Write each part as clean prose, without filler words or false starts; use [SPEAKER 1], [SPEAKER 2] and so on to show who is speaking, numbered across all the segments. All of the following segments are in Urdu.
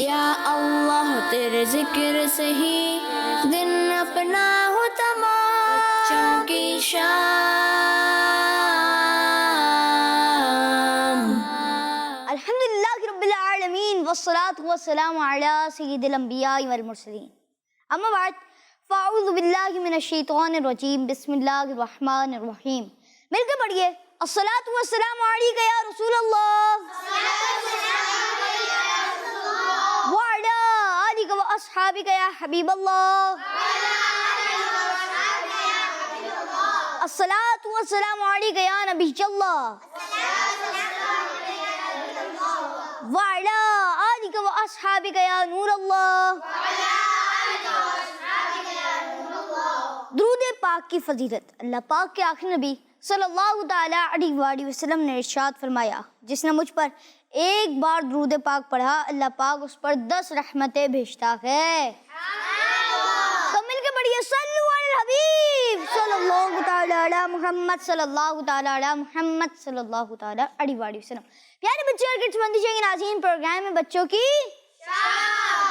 [SPEAKER 1] یا اللہ تیرے ذکر سے ہی دن اپنا ہو تمام، بچوں کی شام۔
[SPEAKER 2] الحمدللہ رب العالمین والصلاة والسلام علی سید الانبیاء والمرسلین، اما بعد فاعوذ باللہ من الشیطان الرجیم، بسم اللہ الرحمن الرحیم۔ مل کے پڑھیے، الصلاۃ والسلام علیک یا رسول اللہ وعلی آلک واصحابک یا حبیب اللہ، الصلاۃ والسلام علیک یا نبی اللہ وعلی آلک واصحابک یا نور اللہ۔ درود پاک کی فضیلت۔ اللہ پاک کے آخری نبی صلی اللہ تعالیٰ علیہ وآلہ وسلم نے ارشاد فرمایا، جس نے مجھ پر ایک بار درود پاک پڑھا اللہ پاک اس پر 10 رحمتیں بھیجتا ہے۔ تو مل کے پڑھیے، صلو علی الحبیب صلی اللہ تعالیٰ علی محمد صلی اللہ تعالیٰ علی محمد صلی اللہ تعالیٰ علیہ وآلہ وسلم۔ پیارے بچے اور کڈس بندی کے ناظرین، پروگرام میں بچوں کی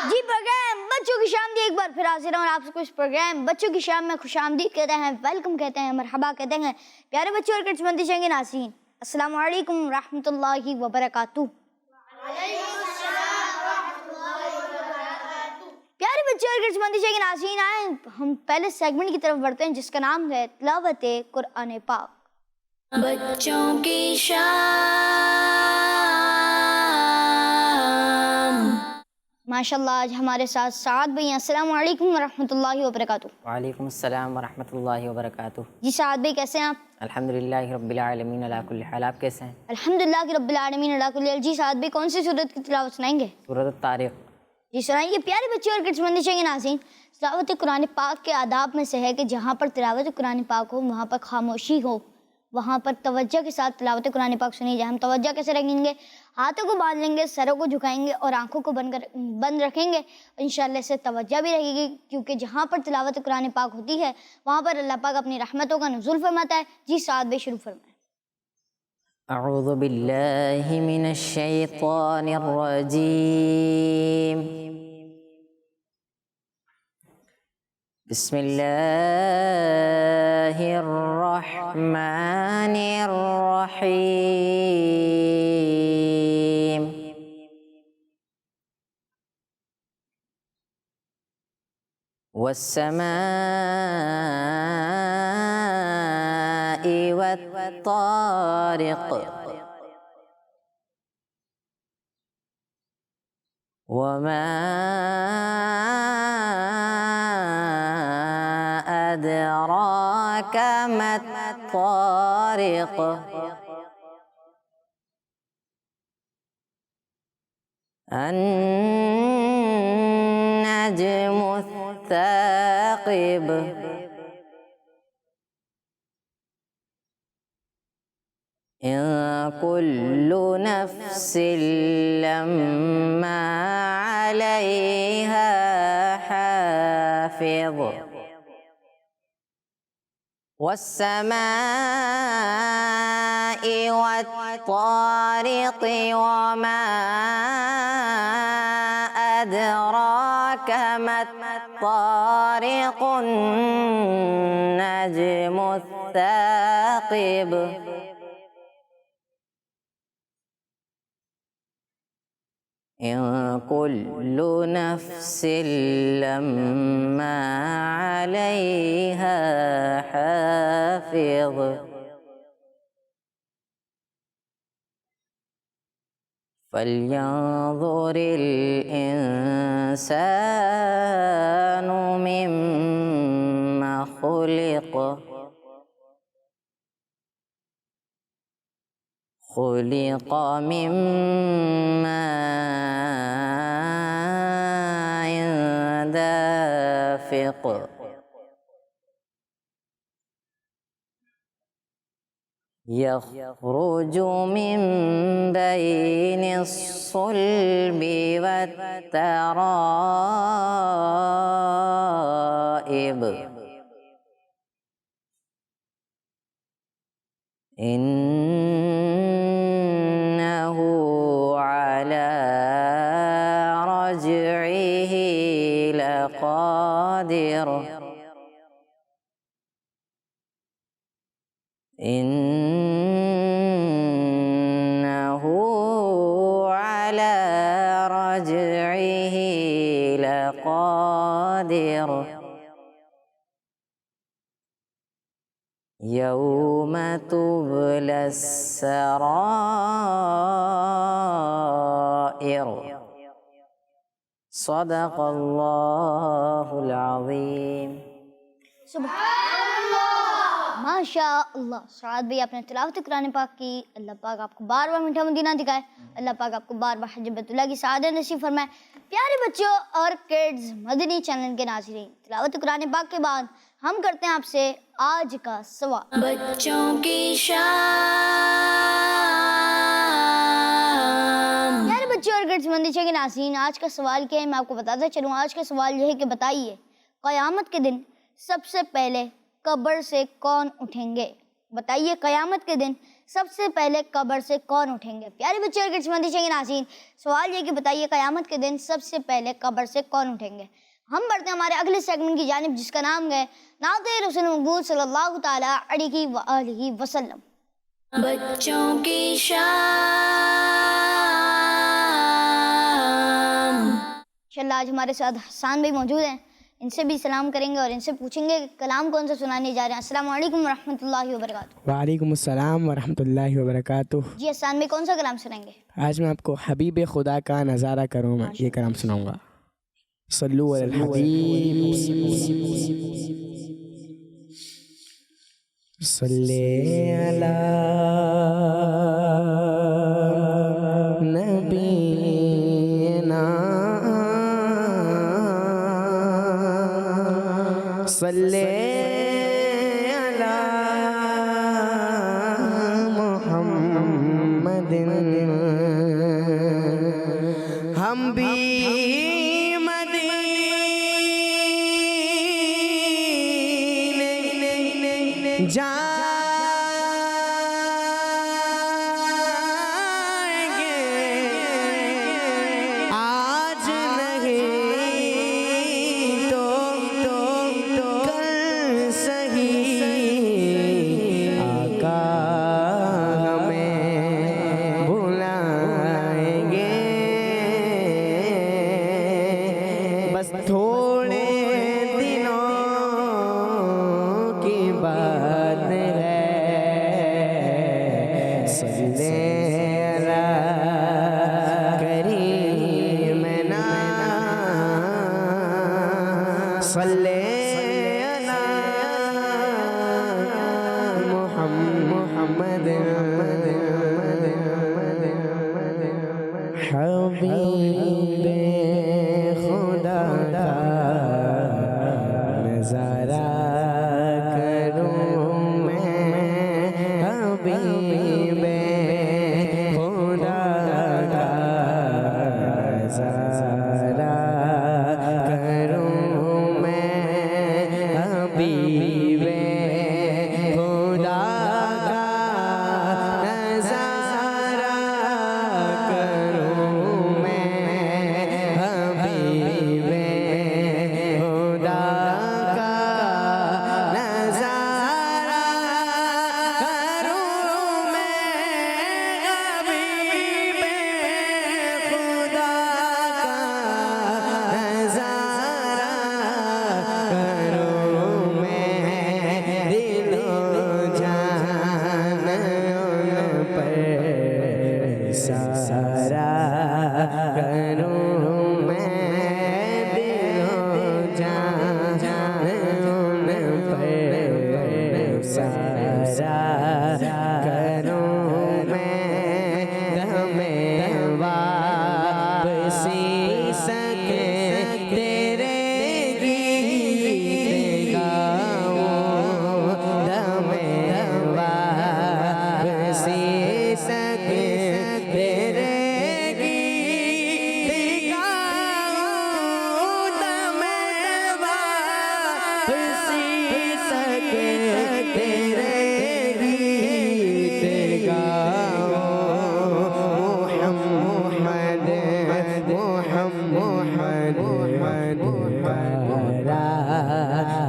[SPEAKER 2] جی پروگرام بچوں کی شام دی ایک بار پھر حاضر ہوں اور آپ کو اس پروگرام بچوں کی شام میں خوش آمدید کہتے ہیں، ویلکم کہتے ہیں، مرحبا کہتے ہیں۔ پیارے بچوں اور کڈس بندی کے ناظرین، السلام علیکم ورحمۃ اللہ وبرکاتہ۔ پیارے بچے اور کڈس بندی کے ناظرین، آئیں ہم پہلے سیگمنٹ کی طرف بڑھتے ہیں جس کا نام ہے تلاوت قرآن پاک۔
[SPEAKER 1] بچوں کی شام۔
[SPEAKER 2] ماشاءاللہ آج ہمارے ساتھ سعد بھائی ہیں۔ السلام علیکم ورحمۃ اللہ وبرکاتہ۔
[SPEAKER 3] وعلیکم السلام ورحمۃ اللہ وبرکاتہ۔
[SPEAKER 2] جی سعد بھائی کیسے ہیں آپ؟
[SPEAKER 3] الحمدللہ رب العالمین علی کل حال، آپ کیسے ہیں؟
[SPEAKER 2] الحمدللہ رب العالمین علی کل حال۔ جی سعد بھائی کون سی سورت کی تلاوت سنائیں گے؟
[SPEAKER 3] سورۃ الطارق۔
[SPEAKER 2] جی سنائیے۔ پیارے بچے اور کڈس بندی کے ناظرین، تلاوت قرآن پاک کے آداب میں سے ہے کہ جہاں پر تلاوت قرآن پاک ہو وہاں پر خاموشی ہو، وہاں پر توجہ کے ساتھ تلاوت قرآن پاک سنی جائے۔ ہم توجہ کیسے رکھیں گے؟ ہاتھوں کو باندھ لیں گے، سروں کو جھکائیں گے اور آنکھوں کو بند رکھیں گے۔ انشاءاللہ اس سے توجہ بھی رہے گی، کیونکہ جہاں پر تلاوت قرآن پاک ہوتی ہے وہاں پر اللہ پاک اپنی رحمتوں کا نزول فرماتا ہے۔ جی سعد بھائی شروع فرمائیں۔
[SPEAKER 3] اعوذ باللہ من الشیطان الرجیم، بسم اللہ الرحمن الرحیم، والسماء والطارق، وما أدراك ما الطارق، النجم الثاقب، إن كل نفس لما عليها حافظ، والسماء والطارق، وما أدراك ما الطارق، النجم الثاقب، إن كل نفس لما عليها حافظ، فلينظر الإنسان مما خلق، خلق من ماء دافق، يخرج من بين الصلب والترائب، إنه على رجعه لقادر إنه على رجعه لقادر يوم تبلى السرائر صدق الله العظيم.
[SPEAKER 2] ماشاء اللہ. سعاد بھائی آپ نے تلاوت قرآن پاک کی. اللہ پاک آپ کو بار بار میٹھا مدینہ دکھائے. اللہ پاک آپ کو بار بار حج بیت اللہ کی سعادت نصیب فرمائے. پیارے بچوں اور کڈز مدنی چینل کے ناظرین, تلاوت قرآن پاک کے بعد ہم کرتے ہیں آپ سے آج کا سوال.
[SPEAKER 1] بچوں کی شام.
[SPEAKER 2] پیارے بچوں اور کڈز مدنی چینل کے ناظرین, آج کا سوال کیا ہے میں آپ کو بتاتا چلوں. آج کا سوال یہ ہے کہ بتائیے قیامت کے دن سب سے پہلے قبر سے کون اٹھیں گے؟ بتائیے قیامت کے دن سب سے پہلے قبر سے کون اٹھیں گے؟ پیارے بچے اور کڈز مدنی چینل کے ناظرین, سوال یہ کہ بتائیے قیامت کے دن سب سے پہلے قبر سے کون اٹھیں گے. ہم بڑھتے ہیں ہمارے اگلے سیگمنٹ کی جانب جس کا نام ہے نعت رسول مقبول صلی اللہ تعالیٰ علیہ وآلہ وسلم.
[SPEAKER 1] بچوں کی شام.
[SPEAKER 2] انشاءاللہ آج ہمارے ساتھ حسان بھائی موجود ہیں, ان سے بھی سلام کریں گے اور ان سے پوچھیں گے کہ کلام کون سا سنانے جا رہے ہیں. السلام علیکم ورحمۃ اللہ وبرکاتہ.
[SPEAKER 4] وعلیکم السلام ورحمۃ اللہ وبرکاتہ.
[SPEAKER 2] جی حسان بھائی کون سا کلام سنائیں گے؟
[SPEAKER 4] آج میں آپ کو حبیب خدا کا نظارہ کروں میں یہ کلام سناؤں گا. صلو علی الحبیب صلی علی نبینا صلی علی محمد. ہم بھی مدینے جائیں گے آج نہیں تو کل صحیح. آقا ہمیں بلائیں گے بس تھوڑے دنوں کی بات ہے. صلی علی کریمنا صلی علی محمد. حبیب خدا کا نظارہ کروں میں. حبیب خدا کا نظارہ کروں میں. حبیب خدا کا نظارہ کروں میں. حبیب خدا کا نظارہ کروں میں. حبیب خدا کا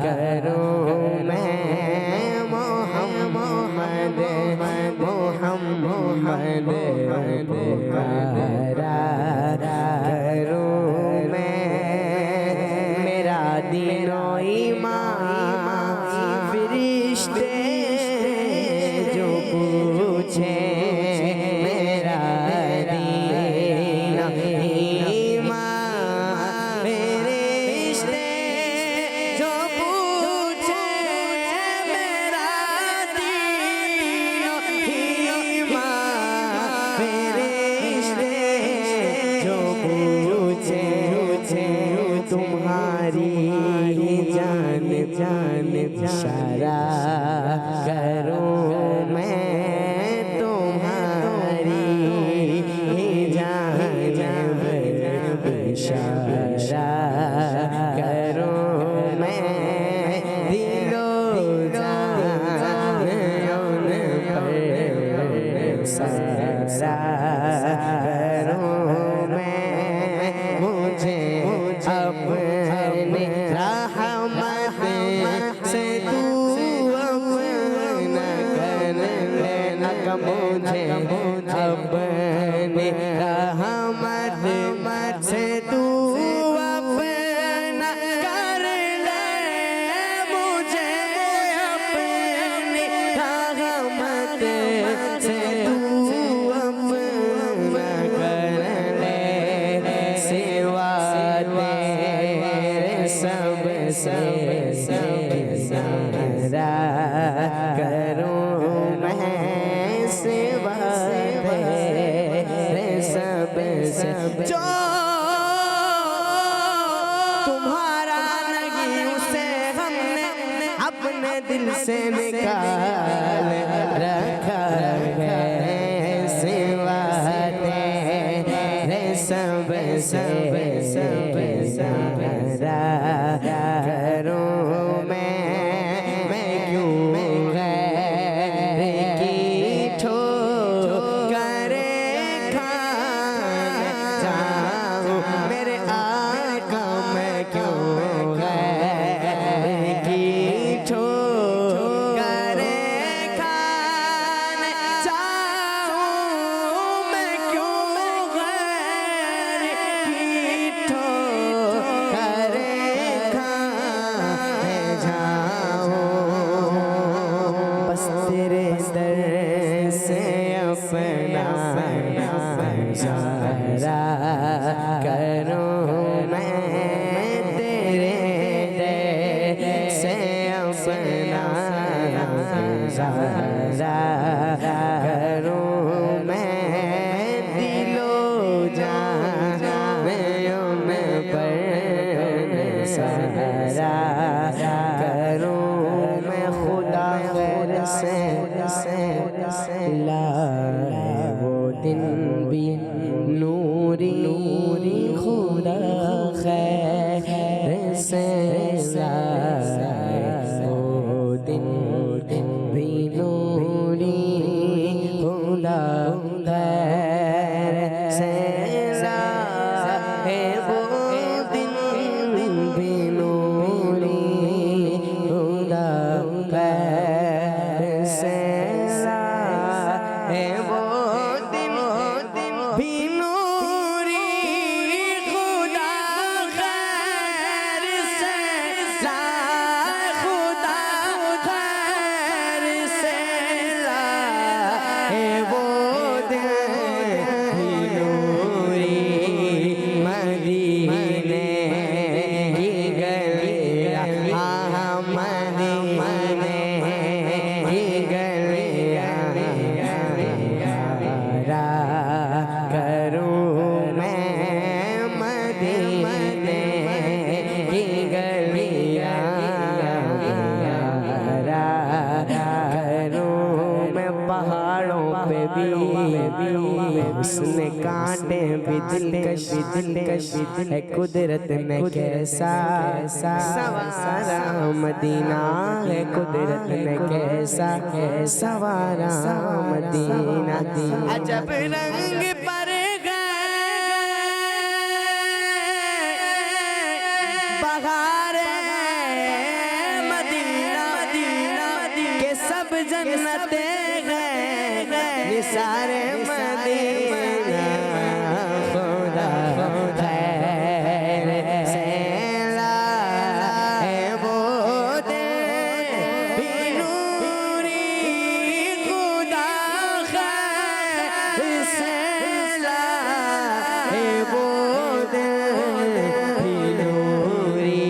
[SPEAKER 3] کروں میں محمد کروں میں میرا دین و ایمان فرشتے جو پوچھیں میرا دین و ایمان فرشتے جو پوچھیں میرا دین و ایمان فرشتے جو پوچھیں تمہاری جان اشارہ کروں میں تمہاری جان اشارہ کروں میں دل و جان پر سارا کروں میں مجھے اپنے رحمت سے تو اپنا کر لینا کہ مجھے اپنے رحمت سے تو اپنا کر لے مجھے اپنی رحمت سے تو اپنا کر لے سوا تیرے سب سے سارا کروں میں سوا تیرے سب سے جو تمہارا نہیں اسے ہم نے اپنے دل سے نکال رکھا ہے سوا تیرے سب سے سارا کروں میں کیوں غیر کی ٹھوکریں کھانا چاہوں میرے آقا میں کیوں غیر کی ٹھوکریں کھانا چاہوں میں کیوں غیر کی ٹھوکریں کھانے جاؤں بس تیرے در سے اپنا گزارا کروں میں تیرے در سے اپنا گزارا کروں میں دل و جان میں پر سارا کروں میں خدا خیر سے لائے وہ دن بھی نوری خدا خیر سے لائے وہ دن بھی نوری خدا خیر سے لائے وہ دن بھی نوری خدا خیر سے لائے وہ دن بھی نوری خدا خیر سے لائے خدا خیر سے لائے وہ دن بھی نوری مدینے کی گلیاں مدینے کی گلیاں کروں میں مدینے کی گلیاں کروں میں پہاڑوں پہ بھی اس نے کانٹے بھی دلکش ہے قدرت نے کیسا سوارا مدینہ ہے قدرت نے کیسا سوارا مدینہ عجب رنگ پر گئے بہار مدینہ کے سب جنتیں ہیں نثار مدینہ خدا خیر سے لائے وہ دل بھی نوری خدا خیر سے لائے وہ دل بھی نوری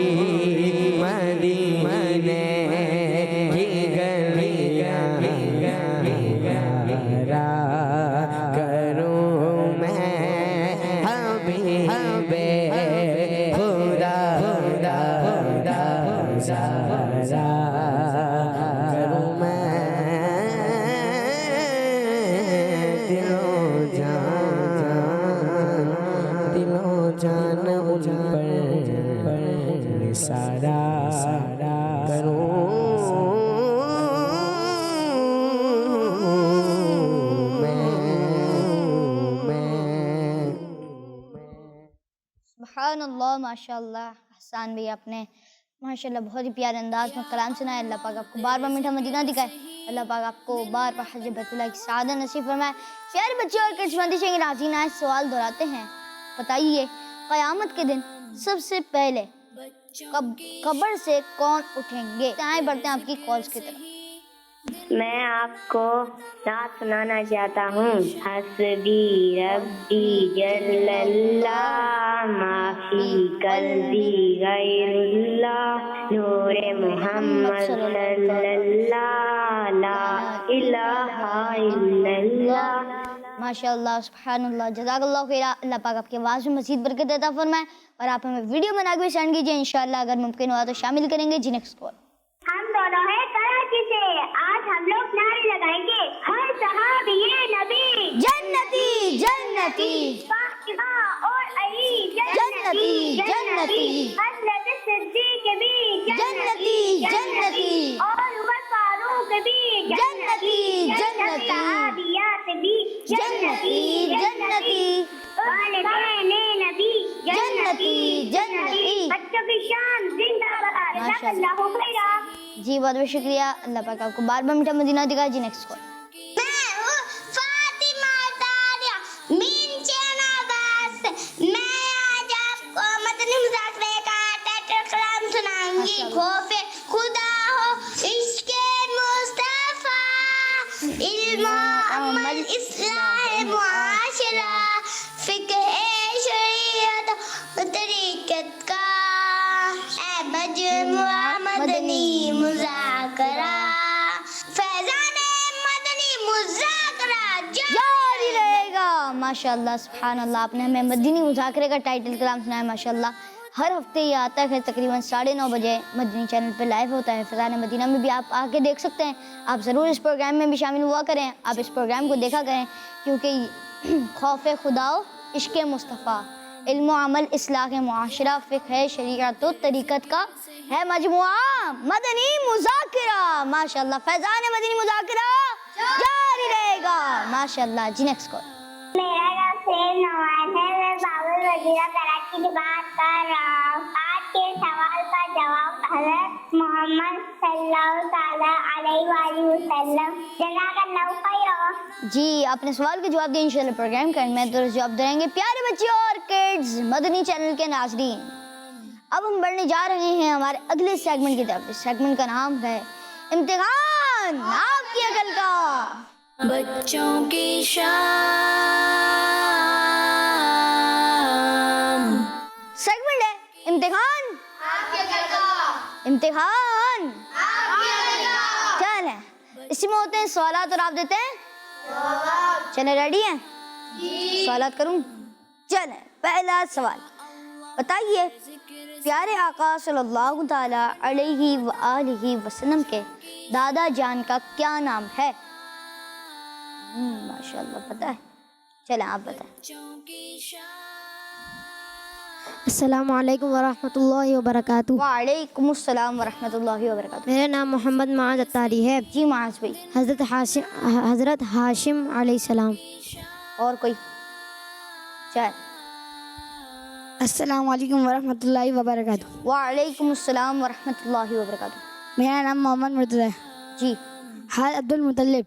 [SPEAKER 3] مدینے کی گلیاں کروں میں حبیب خدا خدا زارا کروں میں دلوں جان ان پر سارا کروں
[SPEAKER 2] سبحان اللہ، ماشاء اللہ۔ احسان بھی آپ نے ماشاء اللہ بہت ہی پیارے انداز میں کلام سنایا۔ اللہ پاک آپ کو بار بار میٹھا مدینہ دکھائے، اللہ پاک آپ کو بار بار حج بیت اللہ کی سعادت نصیب فرمائے۔ پیارے بچے اور کرشمندی شنگ ناظرین، آج سوال دہراتے ہیں، بتائیے قیامت کے دن سب سے پہلے قبر سے کون اٹھیں گے؟ آئیں بڑھتے ہیں آپ کی کالز کی طرف۔
[SPEAKER 5] میں آپ کو نعت سنانا چاہتا ہوں۔ حسبی ربی جل اللہ ما فی قلبی غیر اللہ نور محمد صلی اللہ لا الہ الا اللہ۔
[SPEAKER 2] ماشاء اللہ، سبحان اللہ، جزاک اللہ خیرہ۔ اللہ پاک آپ کی آواز میں مزید برکت عطا فرمائے، اور آپ ہمیں ویڈیو بنا کے بھی سینڈ کیجیے، انشاءاللہ اگر ممکن ہوا تو شامل کریں گے۔ جی نیکسٹ کال۔
[SPEAKER 5] ہم دونوں ہیں کراچی سے، آج ہم لوگ نعرے لگائیں گے، ہر صحابی نبی
[SPEAKER 2] جنتی جنتی
[SPEAKER 5] فاطمہ اور علی
[SPEAKER 2] جنتی جنتی
[SPEAKER 5] حضرت صدیق بھی
[SPEAKER 2] جنتی جنتی
[SPEAKER 5] اور عمر فاروق بھی
[SPEAKER 2] جنتی جنتی
[SPEAKER 5] صحابیات بھی
[SPEAKER 2] جنتی جنتی
[SPEAKER 5] والدین نبی
[SPEAKER 2] جنتی جنتی۔
[SPEAKER 5] بچوں کی شان زندہ باد، جزاک اللہ خیرہ۔
[SPEAKER 2] جی بہت بہت شکریہ، اللہ پاک آپ کو بار بار میٹھا مدینہ دکھائے۔ جی نیکسٹ کال۔
[SPEAKER 5] میں ہوں فاطمہ طاہرہ مین چیناباد سے، میں آج آپ کو مدنی مذاکرے کا ٹائٹل کلام سناؤں گی۔ خوف خدا ہو، عشق مصطفیٰ، علم و عمل، اصلاح معاشرہ، فقہ شریعت و طریقت کا، اے مجموعہ مدنی مذاکرہ، فیضان مدنی مذاکرہ
[SPEAKER 2] جاری رہے گا۔ ماشاءاللہ، سبحان اللہ، آپ نے ہمیں مدنی مذاکرے کا ٹائٹل کلام سنایا۔ ماشاءاللہ ہر ہفتے یہ آتا ہے، تقریباً 9:30 بجے مدنی چینل پہ لائیو ہوتا ہے۔ فیضان مدینہ میں بھی آپ آ کے دیکھ سکتے ہیں، آپ ضرور اس پروگرام میں بھی شامل ہوا کریں، آپ اس پروگرام کو دیکھا کریں، کیونکہ خوف خدا و عشق مصطفیٰ، علم و عمل، اصلاح معاشرہ، فقہ شریعت و طریقت کا ہے مجموعہ مدنی مذاکرہ۔ ماشاءاللہ فیضان مدنی مذاکرہ جاری رہے گا۔ ماشاءاللہ۔ جی نیکسٹ کال۔
[SPEAKER 5] میرا نام سیل نوان ہے، میں بابل وزیرہ کراچی کی بات کر رہا ہوں۔ آج کے سوال کا جواب حضرت محمد صلی اللہ تعالیٰ علیہ وآلہ وسلم، جزاک اللہ خیرہ۔
[SPEAKER 2] جی آپ نے سوال کا جواب دیا، انشاءاللہ پروگرام کا میں تو جواب دیں گے۔ پیارے بچے اور کڈز، مدنی چینل کے ناظرین، اب ہم بڑھنے جا رہے ہیں ہمارے اگلے سیگمنٹ کی طرف۔ اس سیگمنٹ کا نام ہے امتحان آپ کی عقل کا۔
[SPEAKER 1] بچوں کی شام
[SPEAKER 2] سیگمنٹ ہے امتحان امتحان۔ چلیں اسی میں ہوتے ہیں سوالات اور آپ دیتے ہیں۔ چلیں ریڈی ہیں؟ سوالات کروں؟ چلیں پہلا سوال، بتائیے پیارے آقا صلی اللہ تعالیٰ علیہ وآلہ وسلم کے دادا جان کا کیا نام ہے؟ ماشاءاللہ پتہ ہے، چلیں آپ بتائیں۔
[SPEAKER 6] السلام علیکم ورحمۃ اللہ وبرکاتہ۔
[SPEAKER 2] وعلیکم السلام ورحمۃ اللہ وبرکاتہ۔
[SPEAKER 6] میرا نام محمد معاذ اتاری ہے۔
[SPEAKER 2] جی معاذ بھائی۔
[SPEAKER 6] حضرت ہاشم علیہ السلام۔
[SPEAKER 2] اور کوئی؟ چل
[SPEAKER 7] السلام علیکم ورحمۃ اللہ وبرکاتہ.
[SPEAKER 2] وعلیکم السلام ورحمۃ اللہ وبرکاتہ.
[SPEAKER 7] میرا نام محمد مرتضیٰ ہے.
[SPEAKER 2] جی.
[SPEAKER 7] عبد المطلب.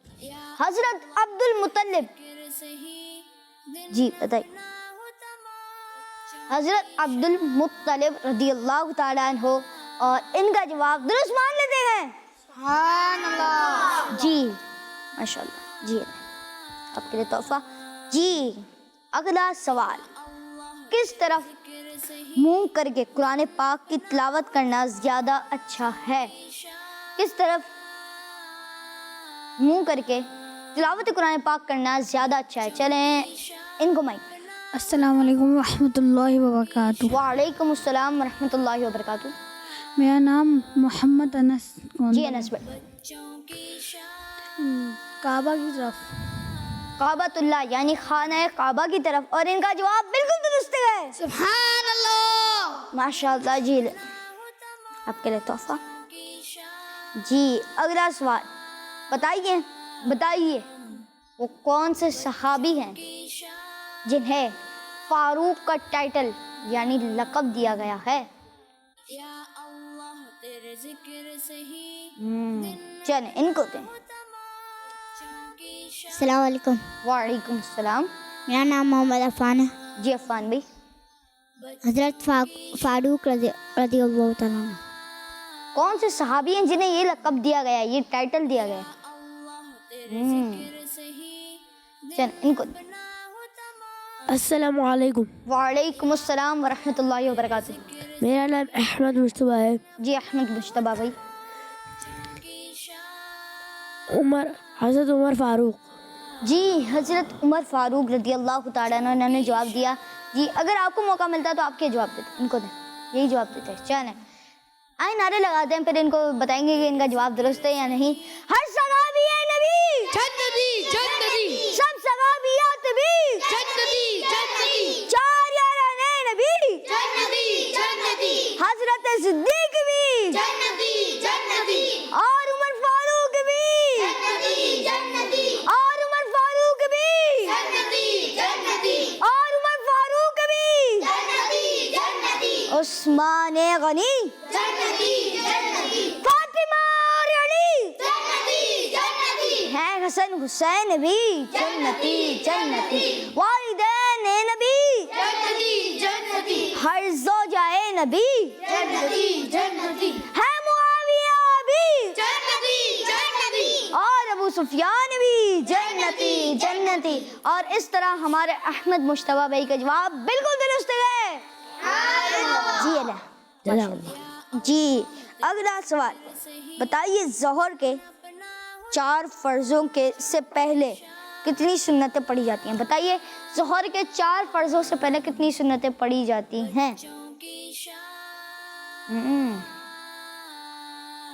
[SPEAKER 2] حضرت عبد المطلب. جی بتائیے. حضرت عبد المطلب رضی اللہ تعالیٰ عنہ، اور ان کا جواب درست مان لیتے ہیں.
[SPEAKER 7] سبحان اللہ.
[SPEAKER 2] جی ماشاء اللہ. جی آپ کے لیے تحفہ. جی اگلا سوال. کس طرف منہ کر کے قرآن پاک کی تلاوت کرنا زیادہ اچھا ہے؟ کس طرف منہ کر کے تلاوت قرآن پاک کرنا زیادہ اچھا ہے؟ چلیں ان کو مائک.
[SPEAKER 7] السلام علیکم ورحمۃ اللہ وبرکاتہ.
[SPEAKER 2] وعلیکم السلام ورحمۃ اللہ وبرکاتہ.
[SPEAKER 7] میرا نام محمد انس.
[SPEAKER 2] جی انس بھائی.
[SPEAKER 7] کعبہ کی طرف.
[SPEAKER 2] کعبۃ اللہ یعنی خانہ کعبہ کی طرف، اور ان کا جواب بالکل درست ہے.
[SPEAKER 7] سبحان اللہ.
[SPEAKER 2] ماشاء اللہ. جی آپ کے لیے تحفہ. جی اگلا سوال. بتائیے وہ کون سے صحابی ہیں جنہیں فاروق کا ٹائٹل یعنی لقب دیا گیا ہے؟ چلیں ان کو دیں.
[SPEAKER 6] السلام علیکم.
[SPEAKER 2] وعلیکم السلام.
[SPEAKER 6] میرا نام محمد عفان ہے.
[SPEAKER 2] جی عفان بھائی.
[SPEAKER 6] حضرت فاروق رضی اللہ تعالیٰ عنہ.
[SPEAKER 2] کون سے صحابی ہیں جنہیں یہ لقب دیا گیا ہے، یہ ٹائٹل دیا گیا ہے؟ چل ان کو.
[SPEAKER 6] السلام علیکم.
[SPEAKER 2] وعلیکم السلام ورحمۃ اللہ وبرکاتہ.
[SPEAKER 6] میرا نام احمد مصطفیٰ ہے.
[SPEAKER 2] جی احمد مشتبہ بھائی.
[SPEAKER 6] حضرت عمر فاروق.
[SPEAKER 2] جی حضرت عمر فاروق رضی اللہ تعالیٰ عنہ. انہوں نے جواب دیا. جی اگر آپ کو موقع ملتا تو آپ کیا جواب دیتے؟ ان کو دیں. یہی جواب دیتے ہیں. چلیں آئیں نعرے لگاتے ہیں، پھر ان کو بتائیں گے کہ ان کا جواب درست ہے یا نہیں. ہر صحابی ہے نبی جنتی جنتی، سب صحابیات بھی جنتی جنتی، چار یاران نبی جنتی جنتی، حضرت صدیق بھی جنتی جنتی، اور عمر فاروق بھی جنتی جنتی، اور عمر فاروق بھی جنتی جنتی، اور عمر فاروق بھی جنتی جنتی، عثمان غنی جنتی جنتی، فاطمہ اور علی جنتی جنتی، ہیں حسن حسین بھی جنتی جنتی، والدین نبی جنتی جنتی، ہر زوجہ نبی جنتی جنتی، ہے معاویہ بھی جنتی جنتی، اور ابو سفیان بھی جنتی جنتی. اور اس طرح ہمارے احمد مشتبہ بھائی کا جواب بالکل درست ہے. جی اللہ. جی اگلا سوال. بتائیے ظہر کے 4 فرضوں کے سے پہلے کتنی سنتیں پڑھی جاتی ہیں؟ بتائیے ظہر کے 4 فرضوں سے پہلے کتنی سنتیں پڑھی جاتی ہیں؟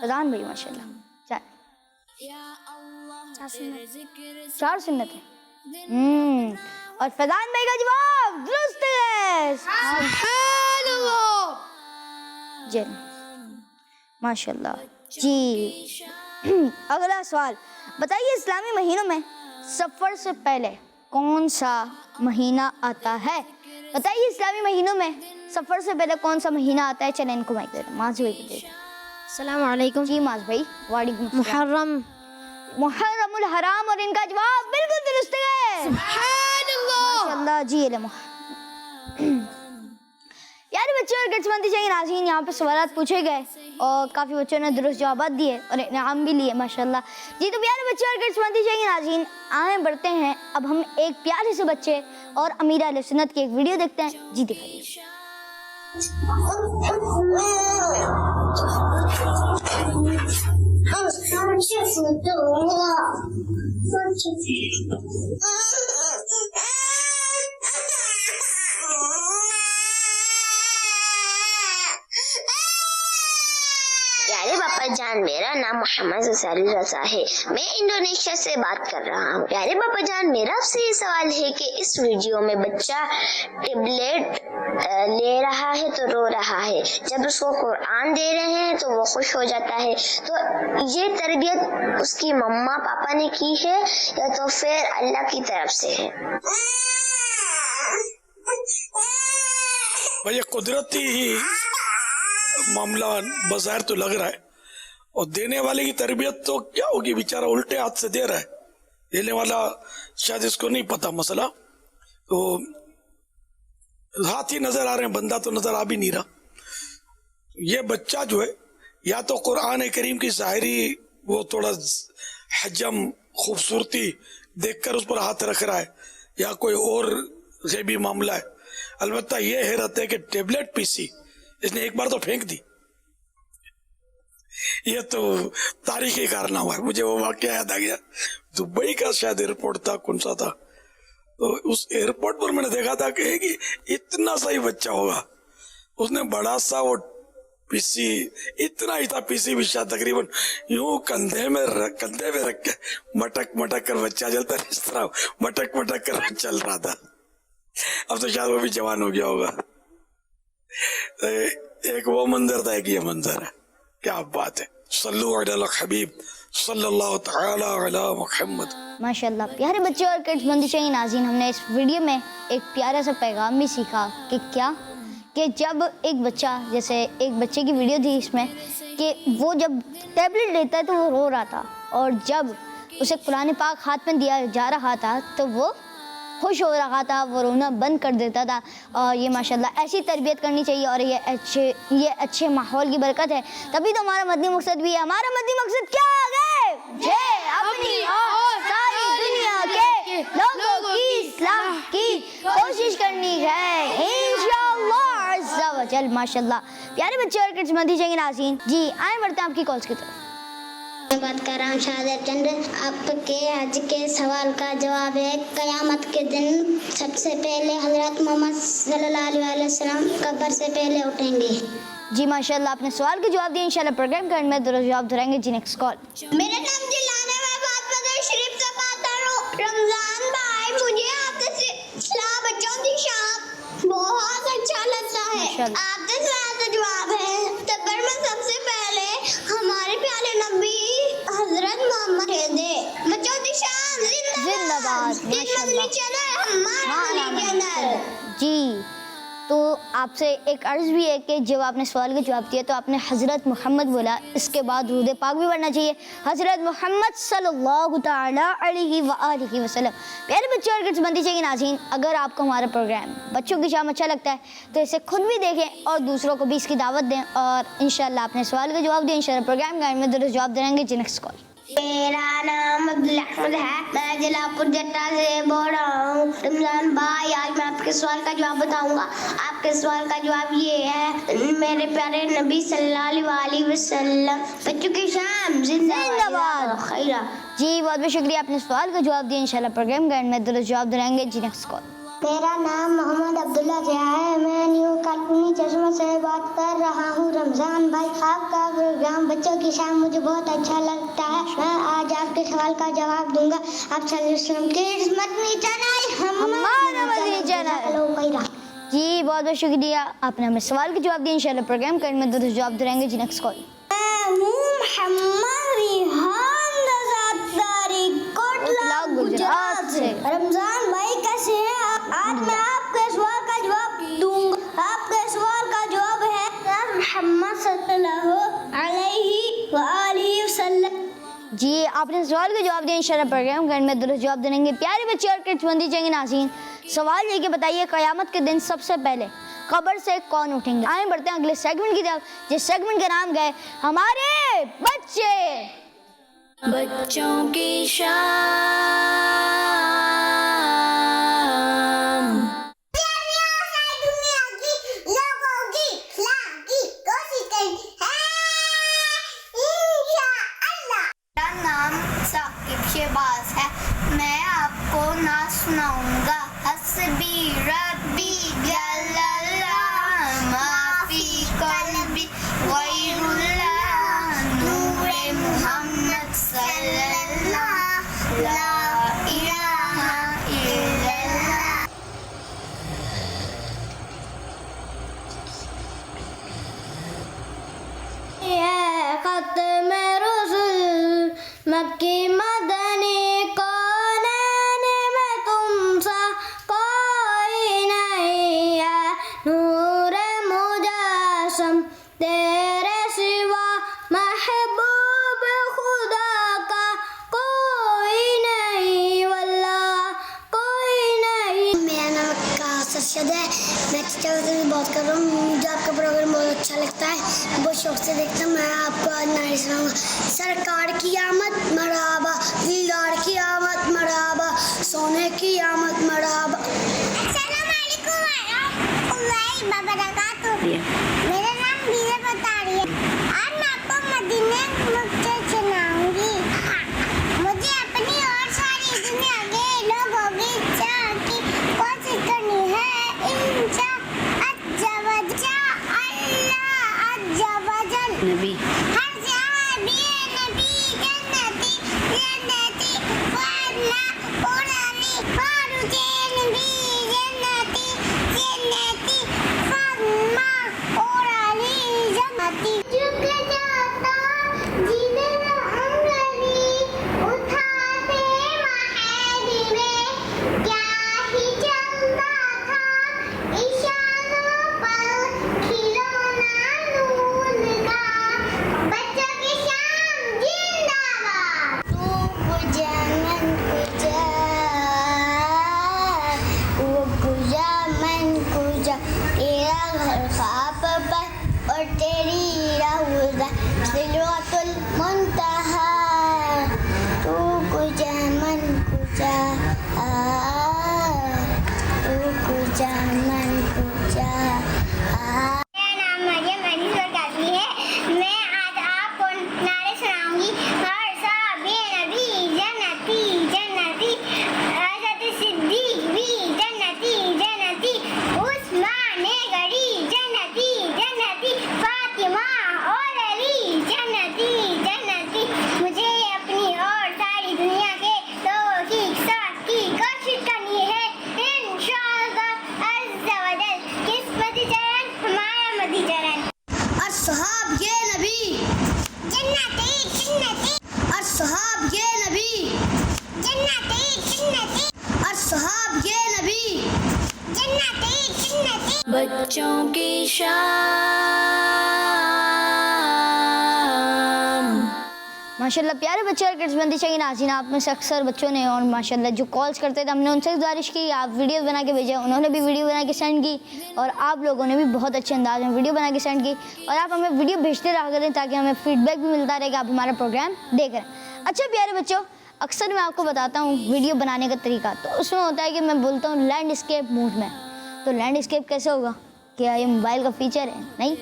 [SPEAKER 2] فضان بھائی ماشاء اللہ. 4 سنتیں. اور فضان بھائی کا جواب درست ہے. سبحان اللہ. جی ماشاء اللہ. جی اگلا سوال. بتائیے اسلامی مہینوں میں سفر سے پہلے کون سا مہینہ آتا ہے؟ بتائیے اسلامی مہینوں میں سفر سے پہلے کون سا مہینہ آتا ہے؟ چلیں ان کو مائک دے دیں. ماض بھائی کو دے دیں.
[SPEAKER 6] السلام علیکم.
[SPEAKER 2] جی ماض بھائی. وعلیکم السلام. محرم الحرام، اور ان کا جواب بالکل درست ہے. سبحان اللہ. ماشاء اللہ. جی یار بچوں اور گٹسمندی چاہیے ناظرین، یہاں پہ سوالات پوچھے گئے اور کافی بچوں نے درست جوابات دیے اور انعام بھی لیے ماشاء اللہ. جی تو پیارے بچوں اور گٹسمندی چاہیے ناظرین، آئیں بڑھتے ہیں. اب ہم ایک پیارے سے بچے اور امیر اہل سنت کی ایک ویڈیو دیکھتے ہیں. جی دکھائیے.
[SPEAKER 5] پیارے باپا جان، میرا نام محمد زساری رضا ہے. میں انڈونیشیا سے بات کر رہا ہوں. پیارے باپا جان، میرا آپ سے یہ سوال ہے کہ اس ویڈیو میں بچہ ٹیبلیٹ لے رہا ہے تو رو رہا ہے، جب اس کو قرآن دے رہے ہیں تو وہ خوش ہو جاتا ہے. تو یہ تربیت اس کی مما پاپا نے کی ہے یا تو پھر اللہ کی طرف سے ہے؟
[SPEAKER 8] بھائی یہ قدرتی ہی معاملہ بظاہر تو لگ رہا ہے، اور دینے والے کی تربیت تو کیا ہوگی، بیچارہ الٹے ہاتھ سے دے رہا ہے، دینے والا شاید اس کو نہیں پتا مسئلہ، تو ہاتھ ہی نظر آ رہے ہیں، بندہ تو نظر آ بھی نہیں رہا۔ یہ بچہ جو ہے یا تو قرآن کریم کی ظاہری وہ تھوڑا حجم خوبصورتی دیکھ کر اس پر ہاتھ رکھ رہا ہے، یا کوئی اور غیبی معاملہ ہے۔ البتہ یہ حیرت ہے کہ ٹیبلٹ پی سی اس نے ایک بار تو پھینک دی، یہ تو تاریخی کارنامہ ہے۔ مجھے وہ واقعہ یاد آ گیا، دبئی کا شاید ایئرپورٹ تھا، کون سا تھا، تو اس ایئرپورٹ پر میں نے دیکھا تھا کہ اتنا سا ہی بچہ ہوگا، اس نے بڑا سا وہ پی سی، اتنا ہی تھا پی سی بھی شاید تقریباً یوں کندھے میں رکھ کے مٹک مٹک کر بچہ چلتا ہے، اس طرح مٹک مٹک کر چل رہا تھا۔ اب تو شاید وہ بھی جوان ہو گیا ہوگا۔ ایک وہ منظر تھا، ایک یہ منظر ہے، کیا بات ہے۔ صلو علی الحبیب صلی اللہ تعالی علی محمد۔
[SPEAKER 2] ماشاءاللہ پیارے بچے اور کڈس بندشیں ناظرین، ہم نے اس ویڈیو میں ایک پیارا سا پیغام بھی سیکھا کہ کیا کہ جب ایک بچہ، جیسے ایک بچے کی ویڈیو تھی اس میں کہ وہ جب ٹیبلٹ لیتا ہے تو وہ رو رہا تھا، اور جب اسے قرآن پاک ہاتھ میں دیا جا رہا تھا تو وہ خوش ہو رہا تھا، وہ رونا بند کر دیتا تھا۔ اور یہ ماشاءاللہ ایسی تربیت کرنی چاہیے، اور یہ اچھے ماحول کی برکت ہے، تبھی تو ہمارا مدنی مقصد بھی ہے۔ ہمارا مدنی مقصد کیا ہے؟ اپنی اور ساری دنیا کے لوگوں کی اصلاح کی کوشش کرنی ہے انشاءاللہ عز و جل۔ ماشاءاللہ پیارے بچے اور کڈس مندی چاہیے ناظرین، جی آئیں بڑھتے ہیں آپ کی کالز کی طرف۔
[SPEAKER 5] بات کر رہا ہوں شہادت چند، آپ کے حج کے سوال کا جواب ہے قیامت کے دن سب سے پہلے حضرت محمد صلی اللہ علیہ وسلم قبر سے پہلے اٹھیں گے۔
[SPEAKER 2] جی ماشاءاللہ آپ نے سوال کا جواب دیا، انشاءاللہ پروگرام کا میں درست جواب دھرائیں گے۔ جی نیکسٹ کال۔
[SPEAKER 5] میرا نام جلانا، میں فاطمہ شریف کا پاتر ہوں۔ رمضان بھائی مجھے آپ سے سلام بچوں کی شام بہت اچھا لگتا ہے۔ آپ کے سوال کا جواب ہے قبر میں سب سے پہلے ہمارے پیارے نبی حضرت محمد دے بچوں کی شان زندہ باد۔
[SPEAKER 2] جی تو آپ سے ایک عرض بھی ہے کہ جب آپ نے سوال کا جواب دیا تو آپ نے حضرت محمد بولا، اس کے بعد درود پاک بھی پڑھنا چاہیے، حضرت محمد صلی اللہ تعالی علیہ وآلہ وسلم۔ پیارے بچے اور کڈس بندی چاہیے ناظرین، اگر آپ کو ہمارا پروگرام بچوں کی شام اچھا لگتا ہے تو اسے خود بھی دیکھیں اور دوسروں کو بھی اس کی دعوت دیں، اور انشاءاللہ آپ نے سوال کا جواب دیا، انشاءاللہ پروگرام کا میں درست جواب دیں گے۔ جی نیکسٹ کال۔
[SPEAKER 5] میرا نام عبدالاحمد ہے، میں ضلع جٹا سے بول رہا ہوں۔ رمضان بھائی آج میں آپ کے سوال کا جواب بتاؤں گا۔ آپ کے سوال کا جواب یہ ہے میرے پیارے نبی صلی اللہ علیہ وسلم بچوں کی شام زندہ باد خیرہ۔
[SPEAKER 2] جی بہت بہت شکریہ، آپ نے سوال کا جواب دیا، انشاءاللہ پروگرام کا میں درست جواب دیں گے۔ جی نیکسٹ کال۔
[SPEAKER 5] میرا نام محمد عبداللہ ضیاء ہے، میں نیو کالونی چشمہ سے بات کر رہا ہوں۔ رمضان بھائی آپ کا پروگرام بچوں کی شام مجھے بہت اچھا لگتا ہے، میں آج آپ کے سوال کا جواب دوں گا۔ آپ صلی اللہ علیہ وسلم کے مدنی چینل
[SPEAKER 2] ہمارا مدنی چینل۔ جی بہت بہت شکریہ، آپ نے ہمیں سوال کا جواب دیا، انشاءاللہ پروگرام کا میں درست جواب دیں گے۔ جی نیکسٹ کال۔
[SPEAKER 5] میں ہوں محمد ریحان رضا کوٹلا گجرات سے۔ رمضان بھائی کیسے ہیں آپ؟ آج میں آپ کے سوال کا جواب دوں گا۔ آپ کے سوال کا جواب ہے محمد صلی اللہ علیہ وآلہ وسلم۔
[SPEAKER 2] جی آپ نے سوال کا جواب دیا، انشاءاللہ پروگرام کا میں درست جواب دیں گے۔ پیارے بچے اور کڈس بندی چاہیے ناظرین، سوال یہ کہ بتائیے قیامت کے دن سب سے پہلے قبر سے کون اٹھیں گے؟ آئیں بڑھتے ہیں اگلے سیگمنٹ کی طرف، جس سیگمنٹ کا نام ہے ہمارے بچے۔
[SPEAKER 1] بچوں کی شام۔
[SPEAKER 5] میرا نام ثاقب شہباز ہے، میں آپ کو نعت سناؤں گا۔ حسبی ربی جل اللہ ما فی قلبی غیر اللہ نور محمد صلی اللہ لا الہ الا اللہ۔ یہ ختم رسول مکی مدنی کونین میں تم سا کوئی نہیں ہے، نور کا پروگرام بہت اچھا لگتا ہے, بہت شوق سے دیکھتا ہوں. میں آپ کو آج نعرے سناؤں گا. سرکار کی آمد مرحبا, دیدار کی آمد مرحبا, سونے کی آمد مرحبا. السلام علیکم ورحمۃ اللہ وبرکاتہ. میرا نام بیرا بتاری ہے. آج میں آپ کو مدینے مکہ سناؤں گی. مجھے اپنی اور ساری دنیا کے لوگوں کی چاہ کی کوشش کرنی ہے. انشاء نبی ہر صحابی نبی جنتی جنتی فاطمہ قرانی فاروق نبی جنتی جنتی فاطمہ قرانی جنتی. جھک جاتا جدھر انگلی اٹھاتے معاہدے میں, کیا ہی چلتا تھا اشاروں پر کھلونا نور کا. بچوں کی شام زندہ باد. تو کجا من کجا, وہ کجا من کجا, تیرا گھر خواب پر اور تیری روضہ سدرۃ المنتہا. تو کجا من کجا, تو کجا من کجا. میرا نام مریم انیس برکاتی ہے. میں آج آپ کو نعرے سناؤں گی. ہر صحابی نبی جنتی جنتی, حضرت صدیق بھی جنتی جنتی, عثمان غنی جنتی جنتی, فاطمہ اور علی جنتی جنتی. مجھے اپنی اور ساری دنیا کے لوگوں کی ساتھ کی کوشش کرنی ہے. انشاءاللہ عز و جل. قسمتی چرن ہمارا مدی چرن. الصحاب یہ نبی جنتی جنتی, الصحاب یہ نبی جنتی جنتی, الصحاب یہ نبی جنتی جنتی.
[SPEAKER 1] بچوں کی شام.
[SPEAKER 2] ماشاءاللہ پیارے بچے اور کڈس بندی چاہیے ناظرین, آپ میں سے اکثر بچوں نے اور ماشاءاللہ جو کالز کرتے تھے ہم نے ان سے گزارش کی آپ ویڈیو بنا کے بھیجے, انہوں نے بھی ویڈیو بنا کے سینڈ کی اور آپ لوگوں نے بھی بہت اچھے انداز میں ویڈیو بنا کے سینڈ کی. اور آپ ہمیں ویڈیو بھیجتے رہا کریں تاکہ ہمیں فیڈ بیک بھی ملتا رہے کہ آپ ہمارا پروگرام دیکھ رہے ہیں. اچھا پیارے بچوں, اکثر میں آپ کو بتاتا ہوں ویڈیو بنانے کا طریقہ, تو اس میں ہوتا ہے کہ میں بولتا ہوں لینڈ اسکیپ موڈ میں. تو لینڈ اسکیپ کیسے ہوگا, کیا یہ موبائل کا فیچر ہے؟ نہیں.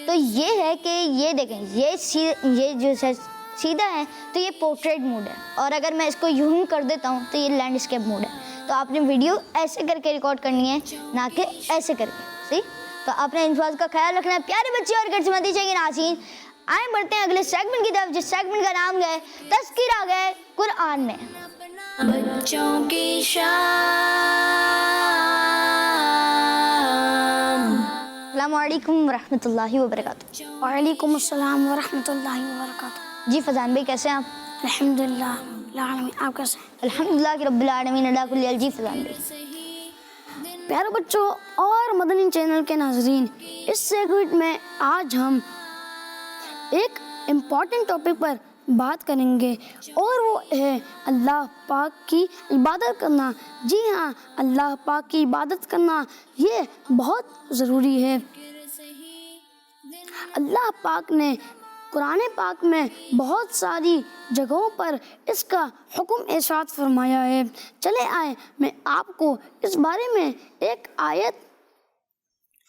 [SPEAKER 2] تو یہ ہے کہ یہ دیکھیں, یہ جو سیدھا ہے تو یہ پورٹریٹ موڈ ہے, اور اگر میں اس کو یوں ہی کر دیتا ہوں تو یہ لینڈ اسکیپ موڈ ہے. تو آپ نے ویڈیو ایسے کر کے ریکارڈ کرنی ہے, نہ کہ ایسے کر کے. صحیح, تو آپ نے ان بات کا خیال رکھنا ہے. پیارے بچے اور کڈس بندی چاہیے ناظرین, آئیں بڑھتے ہیں اگلے سیگمنٹ کی طرف, جس سیگمنٹ کا نام ہے تذکرہ گئے قرآن میں.
[SPEAKER 1] بچوں کی شام.
[SPEAKER 2] السلام علیکم ورحمۃ اللہ وبرکاتہ.
[SPEAKER 7] وعلیکم السلام ورحمۃ اللہ وبرکاتہ.
[SPEAKER 2] جی فضان بھائی کیسے ہیں آپ؟
[SPEAKER 7] الحمدللہ العالمین, آپ کیسے ہیں؟
[SPEAKER 2] الحمدللہ کہ رب العالمین اللہ کل حال. جی فضان بھائی.
[SPEAKER 7] پیارے بچوں اور مدنی چینل کے ناظرین, اس سیگمنٹ میں آج ہم ایک امپورٹنٹ ٹاپک پر بات کریں گے, اور وہ ہے اللہ پاک کی عبادت کرنا. جی ہاں, اللہ پاک کی عبادت کرنا یہ بہت ضروری ہے. اللہ پاک نے قرآن پاک میں بہت ساری جگہوں پر اس کا حکم ارشاد فرمایا ہے. چلے آئیں میں آپ کو اس بارے میں ایک آیت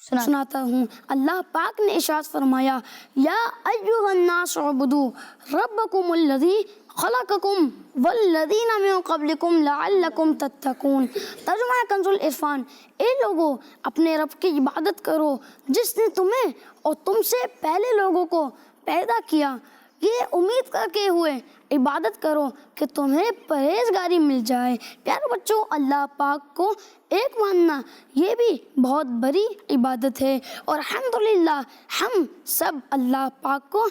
[SPEAKER 7] سناتا ہوں. اللہ پاک نے ارشاد فرمایا, یا ایھا الناس اعبدوا ربکم الذی خلقکم والذین من قبلکم لعلکم تتقون. ترجمہ کنز العرفان, اے لوگو اپنے رب کی عبادت کرو جس نے تمہیں اور تم سے پہلے لوگوں کو پیدا کیا, یہ امید کر کے ہوئے عبادت کرو کہ تمہیں پرہیزگاری مل جائے. پیارے بچوں, اللہ پاک کو ایک ماننا یہ بھی بہت بڑی عبادت ہے, اور الحمدللہ ہم سب اللہ پاک کو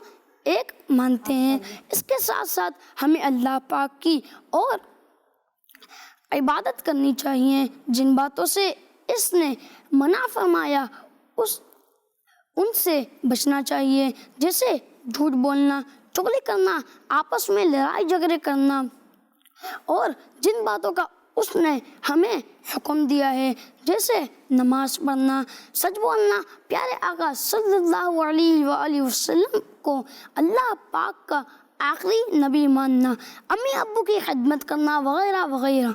[SPEAKER 7] ایک مانتے ہیں. اس کے ساتھ ساتھ ہمیں اللہ پاک کی اور عبادت کرنی چاہیے. جن باتوں سے اس نے منع فرمایا ان سے بچنا چاہیے, جیسے جھوٹ بولنا, چغلی کرنا, آپس میں لڑائی جھگڑے کرنا, اور جن باتوں کا اس نے ہمیں حکم دیا ہے، جیسے نماز پڑھنا، سچ بولنا، پیارے آقا صلی اللہ علیہ وآلہ وسلم کو اللہ پاک کا آخری نبی ماننا، امی ابو کی خدمت کرنا وغیرہ وغیرہ۔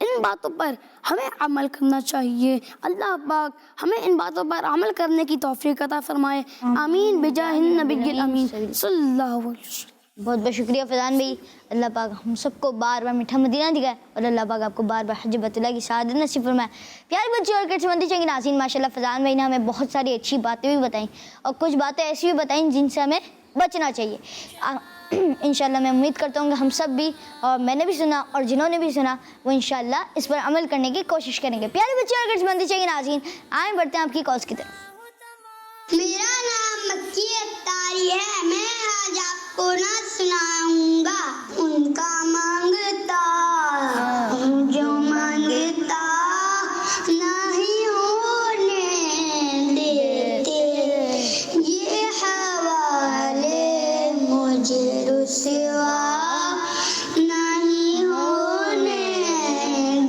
[SPEAKER 7] ان باتوں پر ہمیں عمل کرنا چاہیے۔ اللہ پاک ہمیں ان باتوں پر عمل کرنے کی توفیق عطا فرمائے، آمین بجاہ النبی الامین صلی اللہ علیہ وسلم۔
[SPEAKER 2] بہت بہت شکریہ فیضان بھائی، اللہ پاک ہم سب کو بار بار میٹھا مدینہ دکھائے اور اللہ پاک آپ کو بار بار حج بیت اللہ کی سعادت نصیب فرمائے۔ پیارے بچے اور کڈس مندی چنگی ناظرین، ماشاءاللہ فیضان بھائی نے ہمیں بہت ساری اچھی باتیں بھی بتائیں اور کچھ باتیں ایسی بھی بتائیں جن سے ہمیں بچنا چاہیے۔ انشاءاللہ میں امید کرتا ہوں کہ ہم سب بھی، اور میں نے بھی سنا اور جنہوں نے بھی سنا، وہ انشاءاللہ اس پر عمل کرنے کی کوشش کریں گے۔ پیارے بچے اور کڈس مندی چنگی ناظرین، آئیں بڑھتے ہیں آپ کی کالز کی طرف۔
[SPEAKER 5] میرا نام مکی اختاری ہے، میں آج آپ کو نعت سناؤں گا۔ ان کا مانگتا ہوں جو مانگتا نہیں ہونے دیتے، یہ حوالے مجھے رسوا نہیں ہونے